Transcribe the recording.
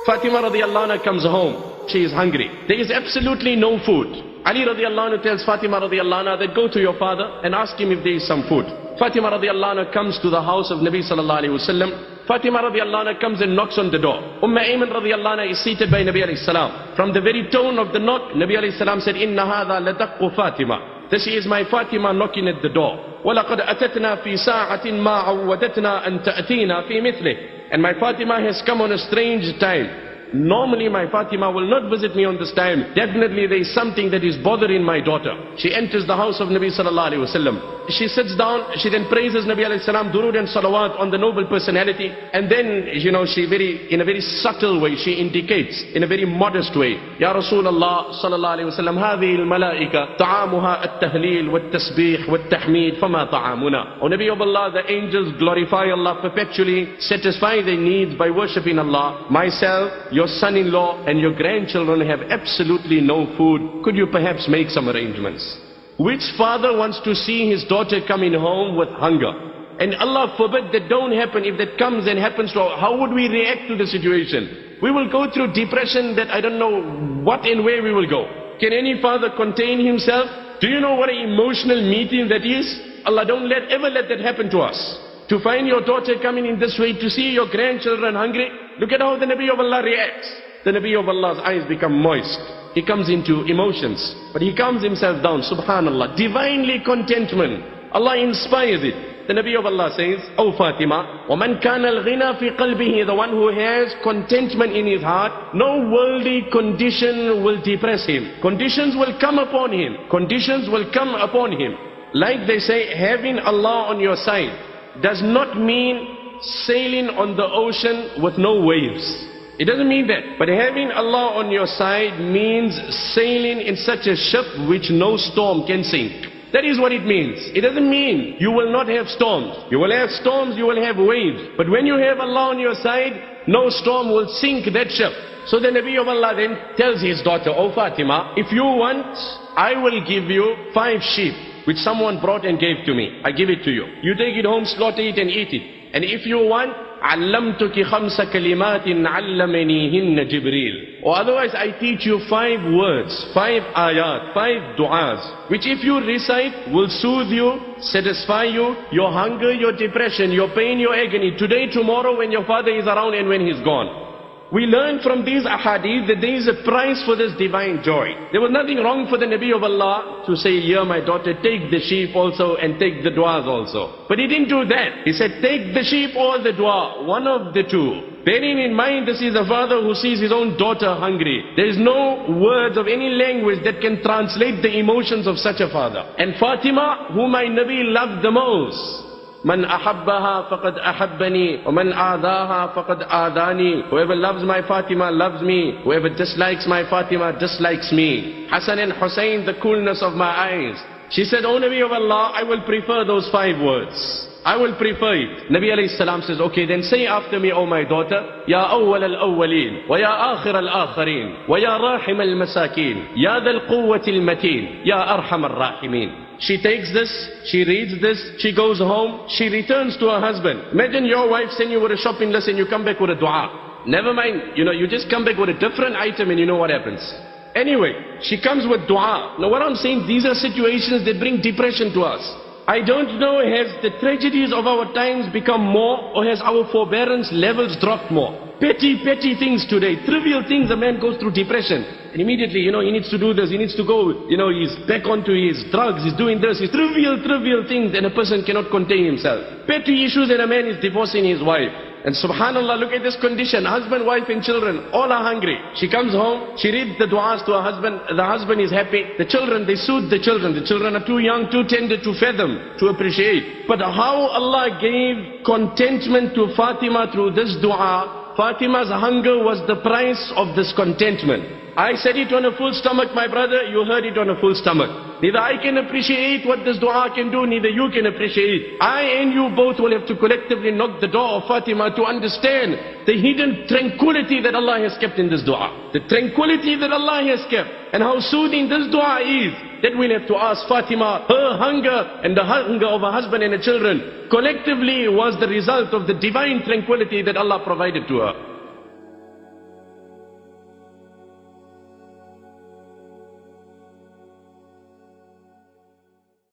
Fatima radiallahu anha comes home. She is hungry. There is absolutely no food. Ali radiallahu anha tells Fatima radiallahu anha that go to your father and ask him if there is some food. Fatima radiallahu anha comes to the house of Nabi sallallahu alayhi wasallam. Fatima radiallahu anha comes and knocks on the door. Ayman radiallahu anha is seated by Nabi alayhi salam. From the very tone of the knock, Nabi alayhi salam said, Inna hadha ladaqqu Fatima. This is my Fatima knocking at the door. وَلَقَدْ أَتَتْنَا فِي سَاعَةٍ مَا عَوَّدَتْنَا أَن تَأْتِينَا فِي مِثْلِهِ. And my Fatima has come on a strange time. Normally my Fatima will not visit me on this time. Definitely there is something that is bothering my daughter. She enters the house of Nabi sallallahu alayhi wasallam. She sits down, she then praises Nabi alayhi salam, durood and salawat on the noble personality. And then, she in a very subtle way, she indicates, in a very modest way, Ya Rasulullah sallallahu alayhi wasallam, هذه الملائكة طعامها التهليل والتسبيح والتحميد فما طعامنا. O Nabi of Allah, the angels glorify Allah perpetually, satisfy their needs by worshipping Allah. Myself, your son-in-law and your grandchildren have absolutely no food. Could you perhaps make some arrangements? Which father wants to see his daughter coming home with hunger? And Allah forbid that don't happen. If that comes and happens to her, how would we react to the situation? We will go through depression that I don't know what and where we will go. Can any father contain himself? Do you know what an emotional meeting that is? Allah don't ever let that happen to us. To find your daughter coming in this way, to see your grandchildren hungry. Look at how the Nabi of Allah reacts. The Nabi of Allah's eyes become moist. He comes into emotions. But he calms himself down. Subhanallah. Divinely contentment. Allah inspires it. The Nabi of Allah says, O Fatima, وَمَنْ كَانَ الْغِنَى فِي قَلْبِهِ, the one who has contentment in his heart, no worldly condition will depress him. Conditions will come upon him. Conditions will come upon him. Like they say, having Allah on your side does not mean sailing on the ocean with no waves. It doesn't mean that. But having Allah on your side means sailing in such a ship which no storm can sink. That is what it means. It doesn't mean you will not have storms. You will have storms, you will have waves. But when you have Allah on your side, no storm will sink that ship. So the Nabi of Allah then tells his daughter, O Fatima, if you want, I will give you 5 sheep which someone brought and gave to me. I give it to you. You take it home, slaughter it and eat it. And if you want, علمتك 5 كلمات علمنيهن jibreel. Or otherwise I teach you 5 words, 5 ayat, 5 du'as, which if you recite will soothe you, satisfy you, your hunger, your depression, your pain, your agony, today, tomorrow, when your father is around and when he's gone. We learn from these ahadith that there is a price for this divine joy. There was nothing wrong for the Nabi of Allah to say, here my daughter, take the sheep also and take the du'as also. But he didn't do that. He said, take the sheep or the du'a, one of the two. Bearing in mind, this is a father who sees his own daughter hungry. There is no words of any language that can translate the emotions of such a father. And Fatima, whom my Nabi loved the most, Man ahabbaha faqad ahabbani, wa man aadaha faqad aadani. Whoever loves my Fatima loves me. Whoever dislikes my Fatima dislikes me. Hassan and Hussein, the coolness of my eyes. She said, O Nabi of Allah, I will prefer those 5 words. I will prefer it. Nabi alayhi salam says, okay, then say after me, O my daughter, Ya awwal al-awwaleen, wa ya akhir al-akhirin, wa ya rahim al-masakin, ya dhal quwwati al-mateen, ya arham al-rahimin. She takes this, she reads this, she goes home, she returns to her husband. Imagine your wife send you with a shopping list and you come back with a dua. Never mind, you just come back with a different item and you know what happens. Anyway, she comes with dua. Now what I'm saying, these are situations that bring depression to us. I don't know, has the tragedies of our times become more, or has our forbearance levels dropped more? Petty things today, trivial things, a man goes through depression. And immediately, he needs to do this, he needs to go, he's back onto his drugs, he's doing this, he's trivial things, and a person cannot contain himself. Petty issues, and a man is divorcing his wife. And subhanallah, look at this condition. Husband, wife and children, all are hungry. She comes home, she reads the du'as to her husband. The husband is happy. The children, they soothe the children. The children are too young, too tender to fathom, to appreciate. But how Allah gave contentment to Fatima through this du'a, Fatima's hunger was the price of this contentment. I said it on a full stomach, my brother, you heard it on a full stomach. Neither I can appreciate what this dua can do, neither you can appreciate. I and you both will have to collectively knock the door of Fatima to understand the hidden tranquility that Allah has kept in this dua. The tranquility that Allah has kept, and how soothing this dua is, that we'll have to ask Fatima. Her hunger and the hunger of her husband and her children collectively was the result of the divine tranquility that Allah provided to her.